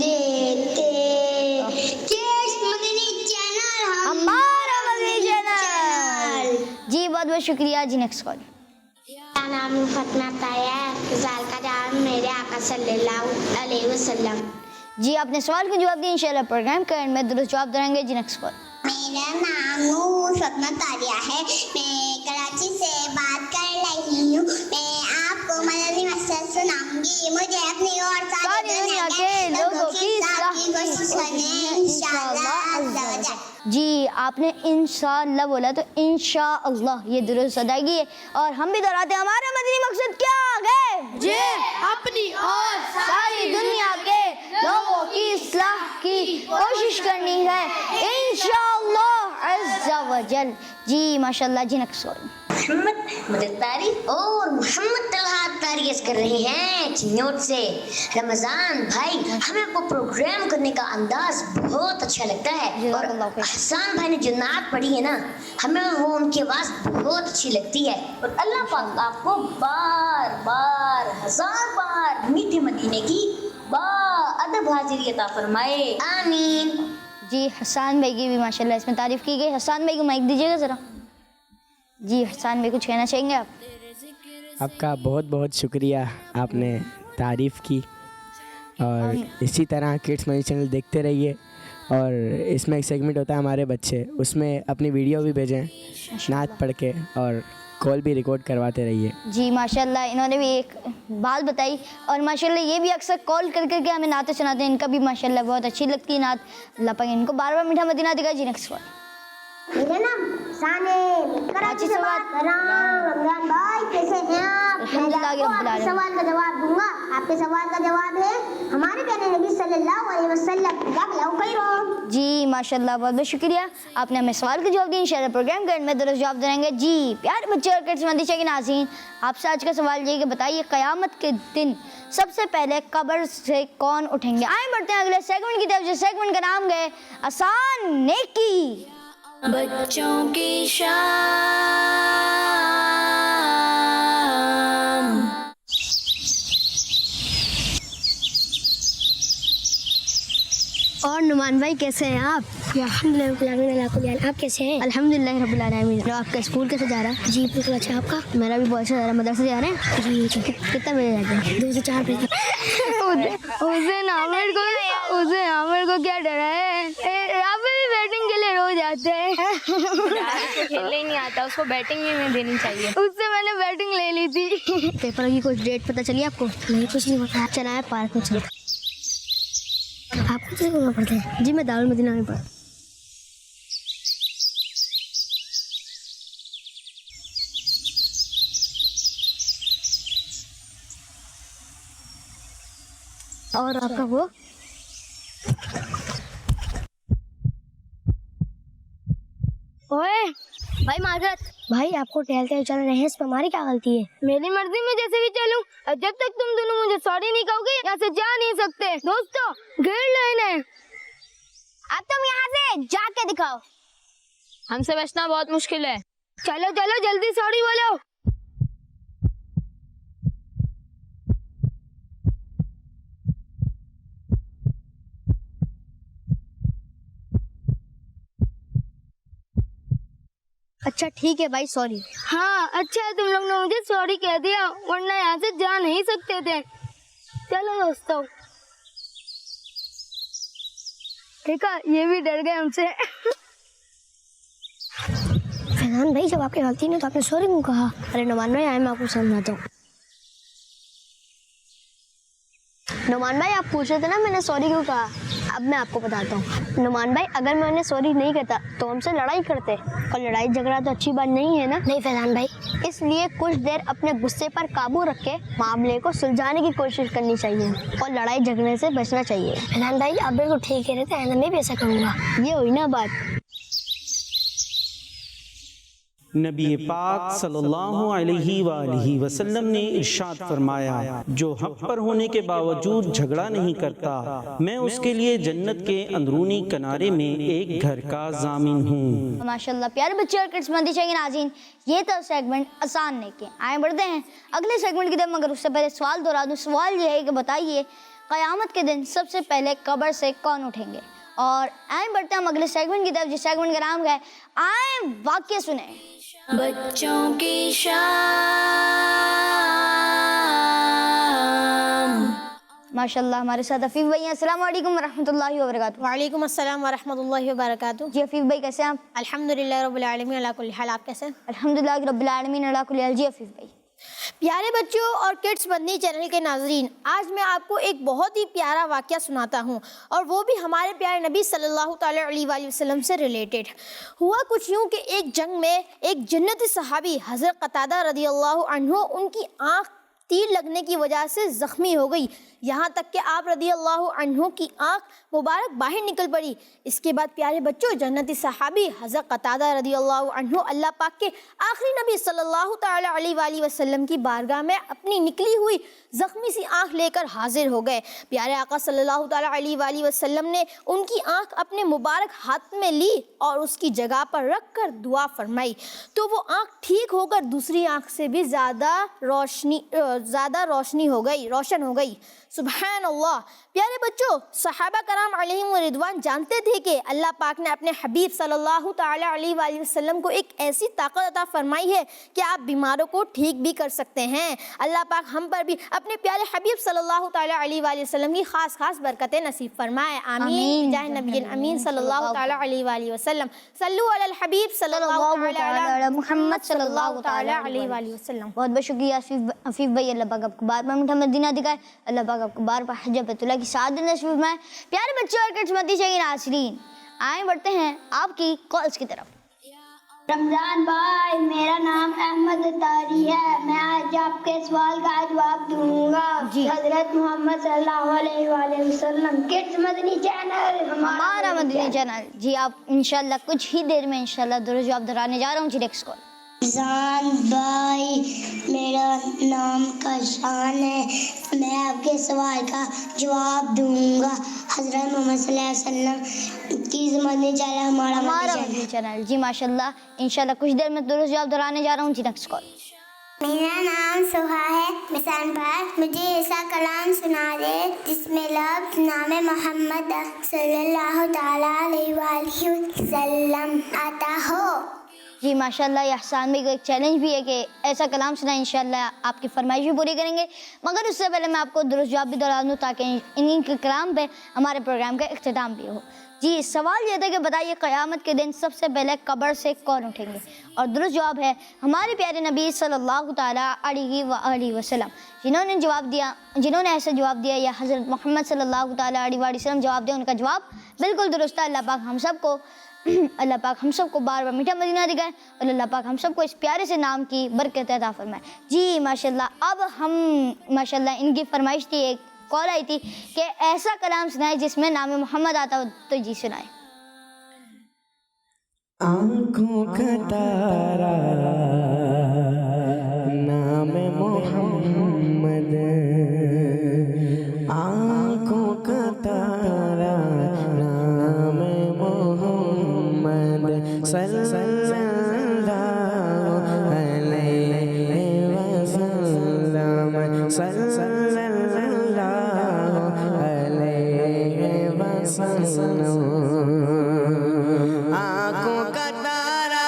[SPEAKER 5] دیتے۔ کیس مدنی چینل
[SPEAKER 2] ہمارا مدنی چینل۔ جی بہت بہت شکریہ۔ جی نیکسٹ کال۔
[SPEAKER 5] میرا نام فاطمہ طاہرہ ہے، آپ کے سوال کا جواب میرے آقا صلی اللہ علیہ وسلم۔
[SPEAKER 2] جی آپ نے سوال کا جواب دیا، انشاءاللہ پروگرام کے اینڈ میں درست جواب دیں گے۔ جی نیکسٹ کال۔
[SPEAKER 5] میرا نام فاطمہ طاہرہ ہے، میں کراچی سے بات کر رہی ہوں۔ میں آپ کو مدنی مسئلہ سناؤں گی۔ مجھے اپنی اور ساری دنیا کے لوگوں کی اصلاح کی کوشش کرنی ہے، انشاءاللہ عز و جل۔
[SPEAKER 2] جی آپ نے انشاءاللہ بولا تو انشاءاللہ یہ درست ادائیگی ہے، اور ہم بھی دہراتے ہیں ہمارا مدنی مقصد کیا ہے؟ جی
[SPEAKER 7] اپنی اور
[SPEAKER 2] ساری دنیا کے لوگوں کی اصلاح کی کوشش کرنی ہے، انشاءاللہ عز و جل۔ جی ماشاءاللہ۔ جی نیکسٹ کال۔
[SPEAKER 9] محمد مدد طاری اور محمد طلحہ طاری کر رہے ہیں چنوٹ سے۔ رمضان بھائی، ہمیں کو پروگرام کرنے کا انداز بہت اچھا لگتا ہے، اور احسان بھائی نے جو نعت پڑھی ہے نا، ہمیں وہ ان کی آواز بہت اچھی لگتی ہے، اور اللہ پاک آپ کو بار بار ہزار بار میٹھے مدینے کی باادب حاضری عطا فرمائے، آمین۔
[SPEAKER 2] جی حسان بھائی کی بھی ماشاءاللہ اس میں تعریف کی گئی۔ حسان بھائی کو مائک دیجیے گا ذرا۔ جی حسان بھائی کچھ کہنا چاہیں گے آپ؟
[SPEAKER 4] آپ کا بہت بہت شکریہ، آپ نے تعریف کی، اور اسی طرح کڈس مدنی چینل دیکھتے رہیے، اور اس میں ایک سیگمنٹ ہوتا ہے ہمارے بچے، اس میں اپنی ویڈیو بھی بھیجیں نعت پڑھ کے، اور کال بھی ریکارڈ کرواتے رہیے۔
[SPEAKER 2] جی ماشاءاللہ انہوں نے بھی ایک بات بتائی، اور ماشاءاللہ یہ بھی اکثر کال کر کر کے ہمیں نعتیں سناتے ہیں، ان کا بھی ماشاءاللہ بہت اچھی لگتی ہے نعت۔ اللہ پاک ان کو بار بار میٹھا مدینہ دکھائے۔ جی نیکسٹ کال۔
[SPEAKER 5] میرا نام ثانیہ، کراچی سے بات کر رہا ہوں۔ رمضان بھائی کیسے ہیں آپ؟
[SPEAKER 2] الحمدللہ
[SPEAKER 5] میں آپ کے سوال کا جواب دوں گا۔ آپ کے سوال کا جواب ہے ہمارے پیارے نبی صلی اللہ علیہ وسلم
[SPEAKER 2] جی ماشاءاللہ بہت بہت شکریہ، آپ نے ہمیں سوال کا جواب دیا۔ انشاءاللہ پروگرام کے اینڈ میں درست جواب دیں گے۔ جی پیارے بچے اور کڈس مندی کے ناظرین، آپ سے آج کا سوال یہ کہ بتائیے قیامت کے دن سب سے پہلے قبر سے کون اٹھیں گے؟ آئیں بڑھتے ہیں اگلے سیگمنٹ کی طرف، جو سیگمنٹ کا نام ہے آسان نیکی۔
[SPEAKER 1] بچوں کی شام۔
[SPEAKER 6] اور نعمان بھائی کیسے ہیں آپ؟ آپ کیسے ہیں؟
[SPEAKER 2] الحمدللہ رب العالمین۔ آپ کا اسکول کیسے جا رہا ہے؟
[SPEAKER 6] جی بالکل اچھا۔ آپ کا؟
[SPEAKER 2] میرا بھی بہت اچھا جا رہا ہے۔ مدرسے جا رہے ہیں؟
[SPEAKER 6] جی
[SPEAKER 2] کتنے بجے جاتے ہیں؟
[SPEAKER 6] 2 سے 4 بجے تک۔
[SPEAKER 2] حسین عامر کو کیا ڈرا ہے؟ آپ بھی بیٹنگ کے لیے روز آتے ہیں۔
[SPEAKER 1] کھیلنے ہی نہیں آتا، اس کو بیٹنگ بھی نہیں دینی چاہیے۔
[SPEAKER 2] اس سے میں نے بیٹنگ لے لی تھی۔
[SPEAKER 6] پیپر کی کوئی ڈیٹ پتہ چلی آپ کو؟ نہیں، کچھ نہیں پتا۔
[SPEAKER 2] چلا ہے پارک میں چلتا۔
[SPEAKER 6] آپ کو کس میں پڑھتے ہیں؟
[SPEAKER 2] جی میں دارالمدینہ میں پڑھا۔ اور آپ کا وہ
[SPEAKER 6] بھائی معذرت، بھائی آپ کو ٹہلتے چل رہے ہیں، اس پہ ہماری کیا غلطی ہے؟
[SPEAKER 2] میری مرضی میں جیسے بھی چلوں، جب تک تم دونوں مجھے سوری نہیں کہو گے یہاں سے جا نہیں سکتے۔ دوستو گھیر لو انہیں۔ اب تم یہاں سے جا کے دکھاؤ۔
[SPEAKER 1] ہم سے بچنا بہت مشکل ہے۔
[SPEAKER 2] چلو چلو جلدی سوری بولو۔
[SPEAKER 6] اچھا ٹھیک ہے بھائی، سوری.
[SPEAKER 7] ہاں اچھا ہے تم لوگ نے مجھے سوری کہہ دیا، ورنہ یہاں سے جا نہیں سکتے تھے. چلو دوستوں، دیکھا یہ بھی ڈر گئے ہم سے.
[SPEAKER 6] فیضان بھائی جب آپ کی غلطی نہیں تو آپ نے سوری کیوں کہا؟ ارے نعمان بھائی آئے میں آپ کو سمجھاتا ہوں. نعمان بھائی آپ پوچھ رہے تھے نا میں نے سوری کیوں کہا، اب میں آپ کو بتاتا ہوں. نعمان بھائی اگر میں انہیں سوری نہیں کہتا تو ہم سے لڑائی کرتے، اور لڑائی جھگڑا تو اچھی بات نہیں ہے نا. نہیں فیضان بھائی، اس لیے کچھ دیر اپنے غصے پر قابو رکھ کے معاملے کو سلجھانے کی کوشش کرنی چاہیے اور لڑائی جھگڑنے سے بچنا چاہیے. فیضان بھائی آپ بالکل ٹھیک کہہ رہے تھے، آئندہ میں بھی ایسا کروں گا. یہ ہوئی نا بات.
[SPEAKER 10] نبی پاک صلی اللہ علیہ وآلہ وسلم نے ارشاد فرمایا، جو حق پر ہونے کے باوجود جھگڑا نہیں کرتا میں اس کے لیے جنت کے اندرونی کنارے میں ایک گھر کا ضامن ہوں.
[SPEAKER 2] ماشاءاللہ پیارے بچے اور کڈس مندی چاہیے ناظرین، یہ تو سیگمنٹ آسان نے کے آئے بڑھتے ہیں اگلے سیگمنٹ کی طرف، مگر اس سے پہلے سوال دہرا دوں. سوال یہ ہے کہ بتائیے قیامت کے دن سب سے پہلے قبر سے کون اٹھیں گے؟ اور آئیں بڑھتے ہیں ہم اگلے سیگمنٹ کی طرف، جس سیگمنٹ کا نام ہے آئیں واقعہ سنیں.
[SPEAKER 1] بچوں کی شام.
[SPEAKER 2] ماشاءاللہ ہمارے ساتھ حفیظ بھائی ہیں. السلام علیکم ورحمۃ اللہ وبرکاتہ.
[SPEAKER 11] وعلیکم السلام ورحمۃ اللہ وبرکاتہ.
[SPEAKER 2] جی حفیظ بھائی کیسے ہیں آپ؟
[SPEAKER 11] الحمدللہ رب العالمین علی کل حال. آپ کیسے ہیں؟
[SPEAKER 2] الحمدللہ رب العالمین علی کل حال. جی حفیظ بھائی.
[SPEAKER 11] پیارے بچوں اور کڈس مدنی چینل کے ناظرین، آج میں آپ کو ایک بہت ہی پیارا واقعہ سناتا ہوں، اور وہ بھی ہمارے پیارے نبی صلی اللہ تعالی علیہ وآلہ وسلم سے ریلیٹڈ. ہوا کچھ یوں کہ ایک جنگ میں ایک جنتی صحابی حضرت قتادہ رضی اللہ عنہ، ان کی آنکھ تیر لگنے کی وجہ سے زخمی ہو گئی، یہاں تک کہ آپ رضی اللہ عنہ کی آنکھ مبارک باہر نکل پڑی. اس کے بعد پیارے بچوں جنتی صحابی حضرت قتادہ رضی اللہ عنہ اللہ پاک کے آخری نبی صلی اللہ تعالی علیہ وآلہ وسلم کی بارگاہ میں اپنی نکلی ہوئی زخمی سی آنکھ لے کر حاضر ہو گئے. پیارے آقا صلی اللہ تعالی علیہ وآلہ وسلم نے ان کی آنکھ اپنے مبارک ہاتھ میں لی اور اس کی جگہ پر رکھ کر دعا فرمائی، تو وہ آنکھ ٹھیک ہو کر دوسری آنکھ سے بھی زیادہ روشن ہو گئی. سبحان اللہ. پیارے بچوں، صحابہ کرام علیہم رضوان جانتے تھے کہ اللہ پاک نے اپنے حبیب صلی اللہ تعالی علیہ وآلہ وسلم کو ایک ایسی طاقت عطا فرمائی ہے کہ آپ بیماروں کو ٹھیک بھی کر سکتے ہیں. اللہ پاک ہم پر بھی اپنے پیارے حبیب صلی اللہ تعالی علیہ وآلہ وسلم کی خاص برکتیں نصیب فرمائے. آمین. جاہ نبی امین صلی اللہ تعالی علیہ وآلہ وسلم. صلو علی الحبیب صلی اللہ تعالی علی محمد صلی اللہ تعالی علیہ وآلہ وسلم.
[SPEAKER 2] بہت بہت شکریہ حفیظ بھائی. اللہ پاک آپ کو بار بار میٹھا مدینہ دکھائے. اللہ پاک آپ کو بار بار حج بیت اللہ کی سعادت نصیب فرمائے. پیارے بچے اور کڈس مدنی چینل ناظرین، آئیں بڑھتے ہیں آپ کی کالز کی طرف.
[SPEAKER 5] رمضان بھائی، میرا نام احمد طاری ہے، میں آج آپ کے سوال کا جواب دوں گا. حضرت محمد صلی اللہ علیہ وآلہ وسلم کڈس مدنی چینل
[SPEAKER 2] ہمارا مدنی چینل. جی آپ انشاءاللہ کچھ ہی دیر میں انشاءاللہ درست جواب دہرانے جا رہا ہوں. جی نیکسٹ کال.
[SPEAKER 5] رمضان بھائی، میرا نام کاشان ہے، میں آپ کے سوال کا جواب دوں گا. حضرت محمد صلی اللہ علیہ وسلم کی مدنی چینل ہمارا
[SPEAKER 2] مدنی چینل. جی ماشاءاللہ انشاءاللہ کچھ دیر میں درست جواب دہرانے جا رہا ہوں. جی نیکسٹ کال.
[SPEAKER 5] میرا نام سہا ہے. مثال پاک مجھے ایسا کلام سنا دے جس میں لفظ نام محمد صلی اللہ تعالی علیہ وآلہ وسلم آتا ہو.
[SPEAKER 2] جی ماشاءاللہ یہ احسان بھائی کو ایک چیلنج بھی ہے کہ ایسا کلام سنا. انشاءاللہ آپ کی فرمائش بھی پوری کریں گے، مگر اس سے پہلے میں آپ کو درست جواب بھی دہرا دوں تاکہ ان کے کلام پہ ہمارے پروگرام کا اختتام بھی ہو. جی سوال یہ تھا کہ بتائیے قیامت کے دن سب سے پہلے قبر سے کون اٹھیں گے؟ اور درست جواب ہے ہمارے پیارے نبی صلی اللہ تعالیٰ علیہ وآلہ وسلم. جنہوں نے ایسا جواب دیا یا حضرت محمد صلی اللہ تعالیٰ علیہ وآلہ وسلم جواب دیا، ان کا جواب بالکل درست ہے. اللہ پاک ہم سب کو بار بار میٹھا مدینہ دکھائے اور اللہ پاک ہم سب کو اس پیارے سے نام کی برکت عطا فرمائے. جی ماشاءاللہ اب ہم ماشاءاللہ ان کی فرمائش تھی، ایک کال آئی تھی کہ ایسا کلام سنائے جس میں نام محمد آتا ہو، تو جی سنائے.
[SPEAKER 3] آنکھوں کا تارا نام محمد، آنکھوں کا تارا نام محمد صلی اللہ علیہ وسلم، صلی اللہ علیہ وسلم. آنکھوں کا تارا